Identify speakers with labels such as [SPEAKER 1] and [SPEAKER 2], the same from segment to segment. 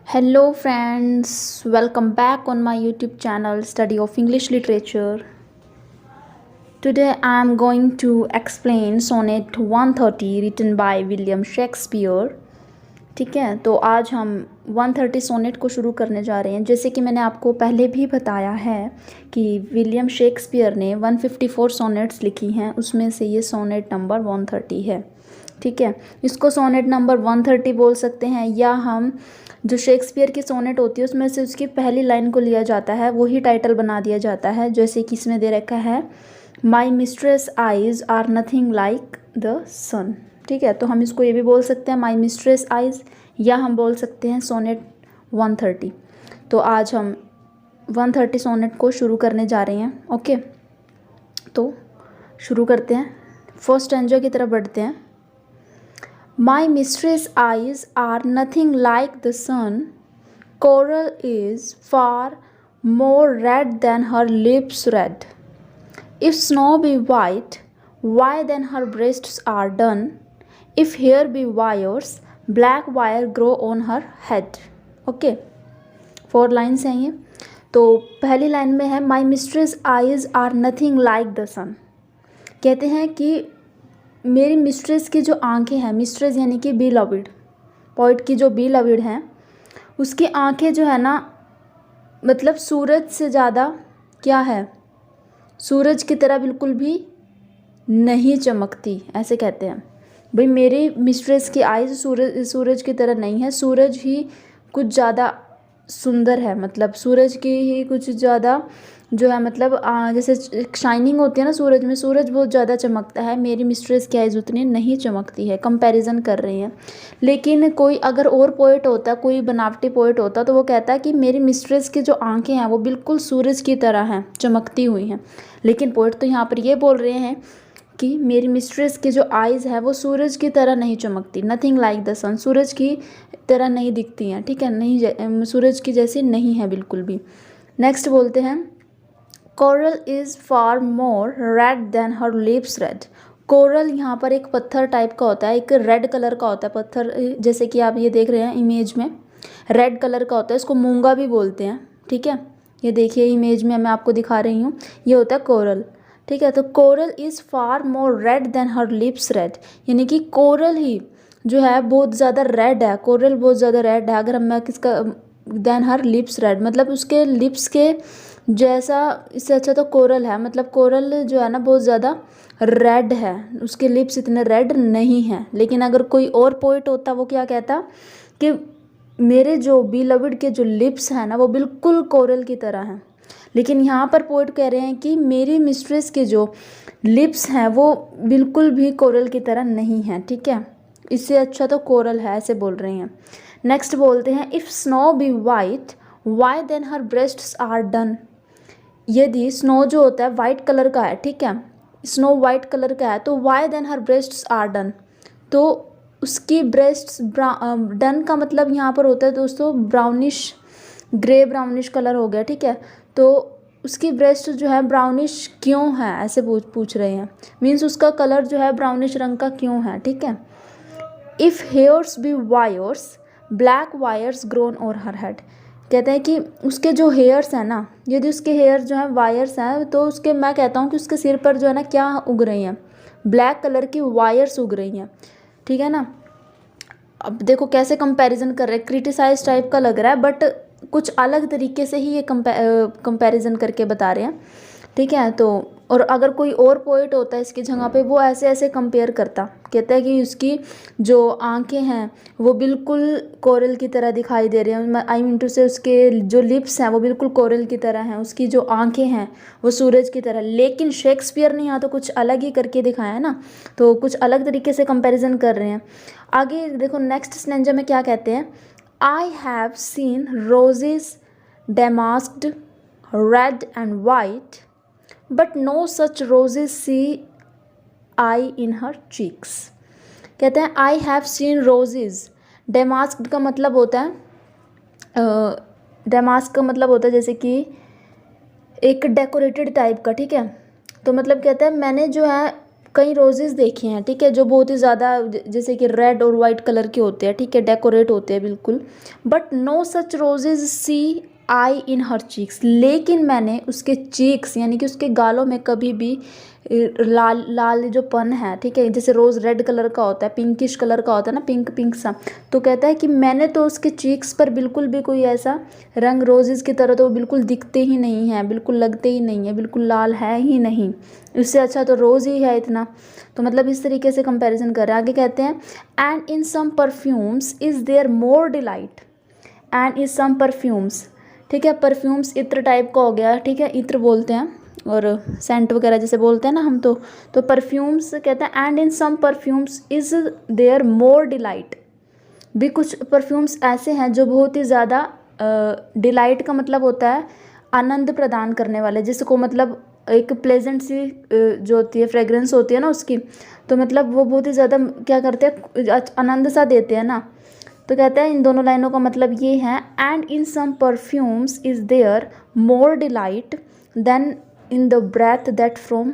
[SPEAKER 1] Hello friends, welcome back on my YouTube channel Study of English Literature. Today I am going to explain Sonnet 130 written by William Shakespeare. ठीक है, तो आज हम 130 sonnet को शुरू करने जा रहे हैं। जैसे कि मैंने आपको पहले भी बताया है कि विलियम शेक्सपियर ने 154 सोनेट्स लिखी हैं, उसमें से ये सोनेट नंबर 130 है। ठीक है, इसको सोनेट नंबर 130 बोल सकते हैं, या हम जो शेक्सपियर की सोनेट होती है उसमें से उसकी पहली लाइन को लिया जाता है, वही टाइटल बना दिया जाता है। जैसे कि इसमें दे रखा है my mistress eyes are nothing like the sun. ठीक है, तो हम इसको ये भी बोल सकते हैं माई मिस्ट्रेस आइज़, या हम बोल सकते हैं सोनेट 130। तो आज हम 130 सोनेट को शुरू करने जा रहे हैं। ओके, तो शुरू करते हैं। फर्स्ट स्टैंजा की तरफ बढ़ते हैं। My mistress eyes are nothing like the sun, coral is far more red than her lips red. If snow be white, why then her breasts are done? If hair be wires, black wire grow on her head. Okay, 4 lines हैं ये। तो पहली line में है My mistress eyes are nothing like the sun। कहते हैं कि मेरी मिस्ट्रेस की जो आंखें हैं, मिस्ट्रेस यानी कि beloved, पोइट की जो beloved हैं, उसकी आंखें जो है ना, मतलब सूरज से ज़्यादा क्या है, सूरज की तरह बिल्कुल भी नहीं चमकती, ऐसे कहते हैं। भाई मेरी मिस्ट्रेस की आइज़ सूरज की तरह नहीं है, सूरज ही कुछ ज़्यादा सुंदर है, मतलब सूरज की ही कुछ ज़्यादा जो है, मतलब जैसे शाइनिंग होती है ना सूरज में, सूरज बहुत ज़्यादा चमकता है, मेरी मिस्ट्रेस की आइज़ उतनी नहीं चमकती है। कंपैरिजन कर रही हैं। लेकिन कोई अगर और पोइट होता, कोई बनावटी पोइट होता, तो वो कहता कि मेरी मिस्ट्रेस की जो आंखें हैं वो बिल्कुल सूरज की तरह हैं, चमकती हुई हैं। लेकिन पोइट तो यहाँ पर ये बोल रहे हैं कि मेरी मिस्ट्रेस की जो आइज़ है वो सूरज की तरह नहीं चमकती, नथिंग लाइक द सन, सूरज की तरह नहीं दिखती हैं। ठीक है, नहीं, सूरज की जैसी नहीं है बिल्कुल भी। नेक्स्ट बोलते हैं coral is far more red than her lips red. Coral यहाँ पर एक पत्थर टाइप का होता है, एक रेड कलर का होता है पत्थर, जैसे कि आप ये देख रहे हैं इमेज में, रेड कलर का होता है, इसको मूंगा भी बोलते हैं। ठीक है, ये देखिए इमेज में मैं आपको दिखा रही हूँ, ये होता है कोरल। ठीक है, तो coral is far more red than her lips red, यानी कि कोरल ही जो है बहुत ज़्यादा रेड है, कोरल बहुत ज़्यादा रेड है। अगर मैं किसका देन हर लिप्स रेड, मतलब उसके लिप्स के जैसा, इससे अच्छा तो कोरल है, मतलब कोरल जो है ना बहुत ज़्यादा रेड है, उसके लिप्स इतने रेड नहीं हैं। लेकिन अगर कोई और पोइट होता वो क्या कहता कि मेरे जो बिलवड के जो लिप्स हैं ना वो बिल्कुल कोरल की तरह हैं। लेकिन यहाँ पर पोइट कह रहे हैं कि मेरी मिस्ट्रेस के जो लिप्स हैं वो बिल्कुल भी कोरल की तरह नहीं हैं। ठीक है, इससे अच्छा तो कोरल है, ऐसे बोल रहे हैं। नेक्स्ट बोलते हैं if snow be white why then her breasts are dun. यदि स्नो जो होता है वाइट कलर का है, ठीक है, स्नो वाइट कलर का है, तो why then her breasts are dun, तो उसकी ब्रेस्ट्स डन का मतलब यहाँ पर होता है दोस्तों ब्राउनिश, ग्रे ब्राउनिश कलर हो गया। ठीक है, तो उसकी ब्रेस्ट जो है ब्राउनिश क्यों है, ऐसे पूछ रहे हैं, मीन्स उसका कलर जो है ब्राउनिश रंग का क्यों है। ठीक है, if hairs be wires black wires grown over her head. कहते हैं कि उसके जो हेयर्स हैं ना, यदि उसके हेयर जो हैं वायर्स हैं, तो उसके, मैं कहता हूँ कि उसके सिर पर जो है ना क्या उग रही हैं, ब्लैक कलर की वायर्स उग रही हैं। ठीक है ना, अब देखो कैसे कंपैरिजन कर रहे हैं, क्रिटिसाइज टाइप का लग रहा है, बट कुछ अलग तरीके से ही ये कंपैरिजन करके बता रहे हैं। ठीक है, तो और अगर कोई और पोइट होता है इसकी जगह पे, वो ऐसे ऐसे कंपेयर करता, कहता है कि उसकी जो आंखें हैं वो बिल्कुल कोरल की तरह दिखाई दे रही हैं, आई मीन टू से उसके जो लिप्स हैं वो बिल्कुल कोरल की तरह हैं, उसकी जो आंखें हैं वो सूरज की तरह। लेकिन शेक्सपियर ने यहाँ तो कुछ अलग ही करके दिखाया है ना, तो कुछ अलग तरीके से कंपेरिजन कर रहे हैं। आगे देखो नेक्स्ट स्टेंजा में क्या कहते हैं, I have seen roses damasked red and white but no such roses see I in her cheeks. कहते हैं I have seen roses, damask का मतलब होता है, डेमास्क का मतलब होता है जैसे कि एक डेकोरेटेड टाइप का। ठीक है, तो मतलब कहता है मैंने जो है कई रोजेज़ देखे हैं, ठीक है, जो बहुत ही ज़्यादा जैसे कि रेड और वाइट कलर के होते हैं, ठीक है, डेकोरेट होते हैं बिल्कुल, but no such roses see I in her cheeks, लेकिन मैंने उसके चीक्स यानी कि उसके गालों में कभी भी लाल लाल जो पन है, ठीक है, जैसे रोज़ रेड कलर का होता है, पिंकिश कलर का होता है ना, पिंक पिंक सा, तो कहता है कि मैंने तो उसके चीक्स पर बिल्कुल भी कोई ऐसा रंग रोजेज़ की तरह तो वो बिल्कुल दिखते ही नहीं हैं, बिल्कुल लगते ही नहीं है, बिल्कुल लाल है ही नहीं, इससे अच्छा तो रोज़ ही है इतना। तो मतलब इस तरीके से कंपैरिजन कर रहे हैं। आगे कहते हैं and in some perfumes is there more delight, and in some perfumes, ठीक है, परफ्यूम्स इत्र टाइप का हो गया, ठीक है, इत्र बोलते हैं और सेंट वगैरह जैसे बोलते हैं ना हम, तो परफ्यूम्स कहते हैं and in some perfumes is there more delight, भी कुछ परफ्यूम्स ऐसे हैं जो बहुत ही ज़्यादा डिलाइट का मतलब होता है आनंद प्रदान करने वाले, जिसको मतलब एक प्लेजेंट सी जो होती है फ्रेग्रेंस होती है ना उसकी, तो मतलब वो बहुत ही ज़्यादा क्या करते हैं आनंद सा देते हैं ना। तो कहते हैं इन दोनों लाइनों का मतलब ये है and in some perfumes is there more delight than in the breath that from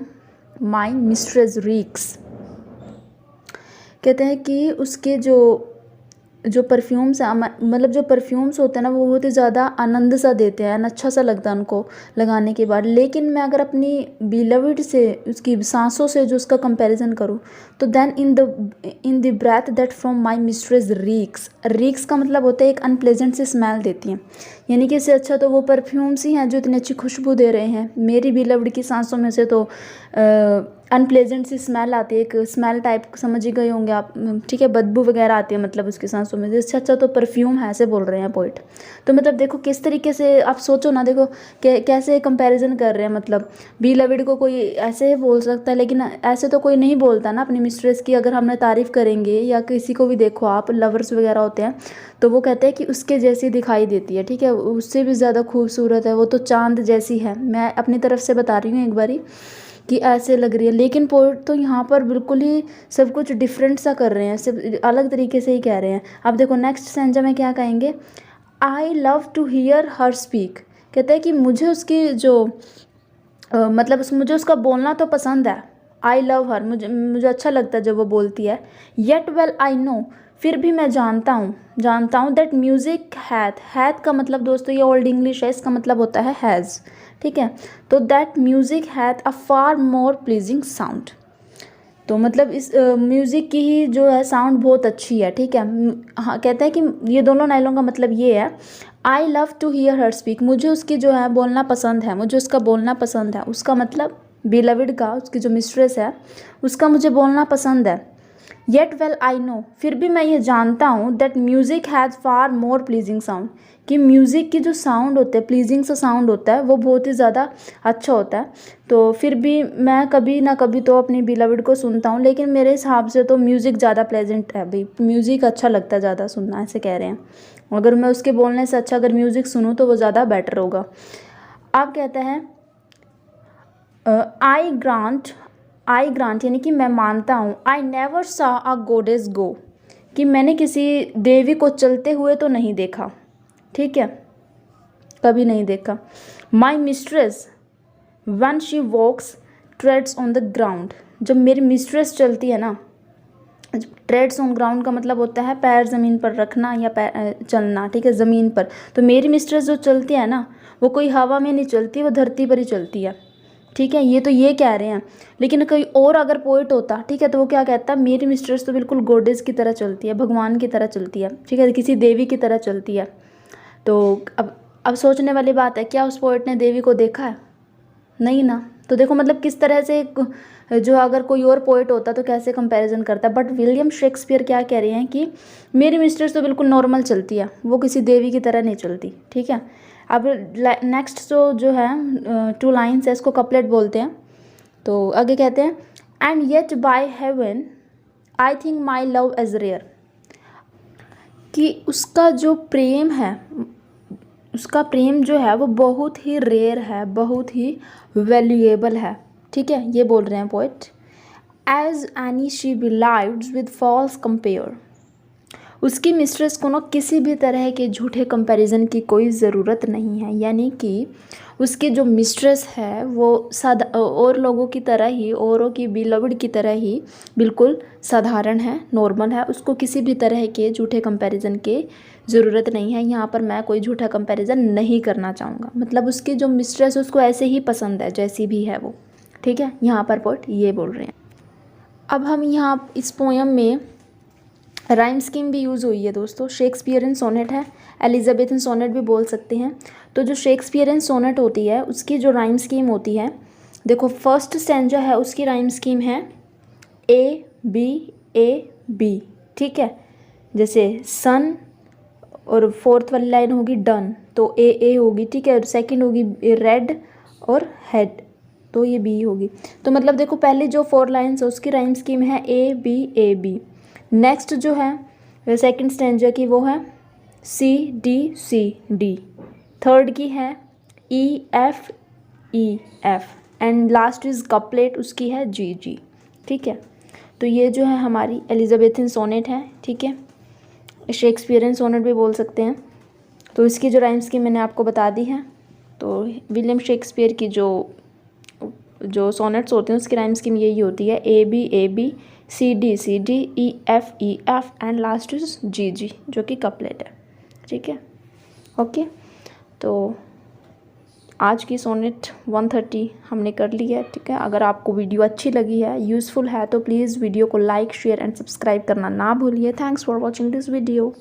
[SPEAKER 1] my mistress reeks. कहते हैं कि उसके जो परफ्यूम्स हैं, मतलब जो परफ्यूम्स होते हैं ना, वो बहुत ही ज़्यादा आनंद सा देते हैं, अच्छा सा लगता है उनको लगाने के बाद। लेकिन मैं अगर अपनी बिलविड से उसकी सांसों से जो उसका कंपैरिजन करूँ, तो then in the breath that from my mistress reeks, reeks का मतलब होता है एक अनप्लेजेंट सी स्मेल देती हैं, यानी कि इससे अच्छा तो वो परफ्यूम्स ही हैं जो इतनी अच्छी खुशबू दे रहे हैं। मेरी बिलविड की सांसों में से तो अनप्लेजेंट सी स्मेल आती है, एक स्मेल टाइप समझ ही गए होंगे आप, ठीक है, बदबू वगैरह आती है मतलब उसकी सांसों में, इससे अच्छा तो परफ्यूम है, ऐसे बोल रहे हैं पोइट। तो मतलब देखो किस तरीके से आप सोचो ना, देखो कैसे कंपैरिजन कर रहे हैं, मतलब बी लविड को कोई ऐसे बोल सकता है, लेकिन ऐसे तो कोई नहीं बोलता ना अपनी मिस्ट्रेस की। अगर हमने तारीफ़ करेंगे या किसी को भी देखो आप, लवर्स वगैरह होते हैं, तो वो कहते हैं कि उसके जैसी दिखाई देती है, ठीक है, उससे भी ज़्यादा खूबसूरत है, वो तो चांद जैसी है। मैं अपनी तरफ से बता रही हूँ एक बारी कि ऐसे लग रही है, लेकिन पोइट तो यहाँ पर बिल्कुल ही सब कुछ डिफरेंट सा कर रहे हैं, सिर्फ अलग तरीके से ही कह रहे हैं। अब देखो नेक्स्ट सेंजा में क्या कहेंगे, I love to hear her speak. कहते हैं कि मुझे उसकी जो मतलब मुझे उसका बोलना तो पसंद है, आई लव हर, मुझे अच्छा लगता है जब वो बोलती है। येट वेल आई नो, फिर भी मैं जानता हूँ दैट म्यूज़िक हैथ का मतलब दोस्तों ये ओल्ड इंग्लिश है, इसका मतलब होता है हैज़, ठीक है, तो that music hath a far more pleasing sound. तो मतलब इस म्यूज़िक की ही जो है साउंड बहुत अच्छी है, ठीक है। हाँ, कहता है कि ये दोनों लाइनों का मतलब ये है, I love to hear her speak, मुझे उसकी जो है बोलना पसंद है, मुझे उसका बोलना पसंद है, उसका मतलब बिलविड का, उसकी जो मिस्ट्रेस है उसका मुझे बोलना पसंद है। येट वेल आई नो, फिर भी मैं ये जानता हूँ that music has far more pleasing sound, कि म्यूज़िक की जो साउंड होता है, प्लीजिंग सा साउंड होता है, वो बहुत ही ज़्यादा अच्छा होता है। तो फिर भी मैं कभी ना कभी तो अपनी बिलविड को सुनता हूँ, लेकिन मेरे हिसाब से तो म्यूज़िक ज़्यादा प्लेजेंट है भाई, म्यूज़िक अच्छा लगता है ज़्यादा सुनना, ऐसे कह रहे हैं। अगर मैं उसके बोलने से अच्छा अगर म्यूज़िक सुनूँ तो वो ज़्यादा बेटर होगा। अब कहते हैं आई ग्रांट यानी कि मैं मानता हूँ, आई नेवर सा अ गोडेस गो, कि मैंने किसी देवी को चलते हुए तो नहीं देखा, ठीक है, कभी नहीं देखा। My mistress when she walks treads on the ground, जब मेरी मिस्ट्रेस चलती है ना, ट्रेड्स ऑन ग्राउंड का मतलब होता है पैर ज़मीन पर रखना या पैर चलना, ठीक है, ज़मीन पर। तो मेरी मिस्ट्रेस जो चलती है ना, वो कोई हवा में नहीं चलती, वो धरती पर ही चलती है, ठीक है, ये तो ये कह रहे हैं। लेकिन कोई और अगर पोइट होता, ठीक है, तो वो क्या कहता, मेरी मिस्ट्रेस तो बिल्कुल गॉडेस की तरह चलती है, भगवान की तरह चलती है, ठीक है, किसी देवी की तरह चलती है। तो अब सोचने वाली बात है, क्या उस पोइट ने देवी को देखा है? नहीं ना। तो देखो मतलब किस तरह से जो अगर कोई और पोइट होता तो कैसे कंपैरिजन करता। बट विलियम शेक्सपियर क्या कह रहे हैं कि मेरी मिस्ट्रेस तो बिल्कुल नॉर्मल चलती है, वो किसी देवी की तरह नहीं चलती, ठीक है। अब नेक्स्ट जो है 2 लाइन्स है, इसको कपलेट बोलते हैं। तो आगे कहते हैं and yet by heaven I think my love as rare, कि उसका जो प्रेम है, उसका प्रेम जो है वो बहुत ही रेयर है, बहुत ही वैल्यूएबल है, ठीक है, ये बोल रहे हैं poet. As any she belied with false compare, उसकी मिस्ट्रेस को ना किसी भी तरह के झूठे कंपैरिजन की कोई ज़रूरत नहीं है, यानी कि उसकी जो मिस्ट्रेस है वो और लोगों की तरह ही, औरों की बिलवड की तरह ही बिल्कुल साधारण है, नॉर्मल है। उसको किसी भी तरह के झूठे कंपैरिजन की ज़रूरत नहीं है। यहाँ पर मैं कोई झूठा कंपैरिजन नहीं करना चाहूँगा, मतलब उसकी जो मिस्ट्रेस उसको ऐसे ही पसंद है जैसी भी है वो, ठीक है। यहाँ पर पोएट ये बोल रहे हैं। अब हम यहाँ इस पोएम में राइम स्कीम भी यूज़ हुई है दोस्तों। शेक्सपियरन सोनेट है, एलिजाबेथन सोनेट भी बोल सकते हैं। तो जो शेक्सपियरन सोनेट होती है उसकी जो राइम स्कीम होती है, देखो फर्स्ट स्टैंजा है उसकी राइम स्कीम है ए बी, ठीक है। जैसे सन और फोर्थ वाली लाइन होगी डन, तो ए होगी, ठीक है। और सेकंड होगी रेड और हेड, तो ये बी होगी। तो मतलब देखो पहले जो 4 लाइन्स है उसकी राइम स्कीम है ए बी। नेक्स्ट जो है सेकंड स्टैंजा की वो है सी डी। थर्ड की है ई F and last is couplet उसकी है जी, ठीक है। तो ये जो है हमारी एलिजाबेथन सोनेट है, ठीक है। शेक्सपियरन सोनेट भी बोल सकते हैं। तो इसकी जो राइम स्कीम मैंने आपको बता दी है। तो विलियम शेक्सपियर की जो सोनेट्स होते हैं उसकी राइम स्कीम यही होती है A B C D E F and last is G, जो कि कपलेट है, ठीक है। ओके, तो आज की सोनेट 130 हमने कर ली है, ठीक है। अगर आपको वीडियो अच्छी लगी है, यूज़फुल है, तो प्लीज़ वीडियो को लाइक शेयर एंड सब्सक्राइब करना ना भूलिए। Thanks for watching this video.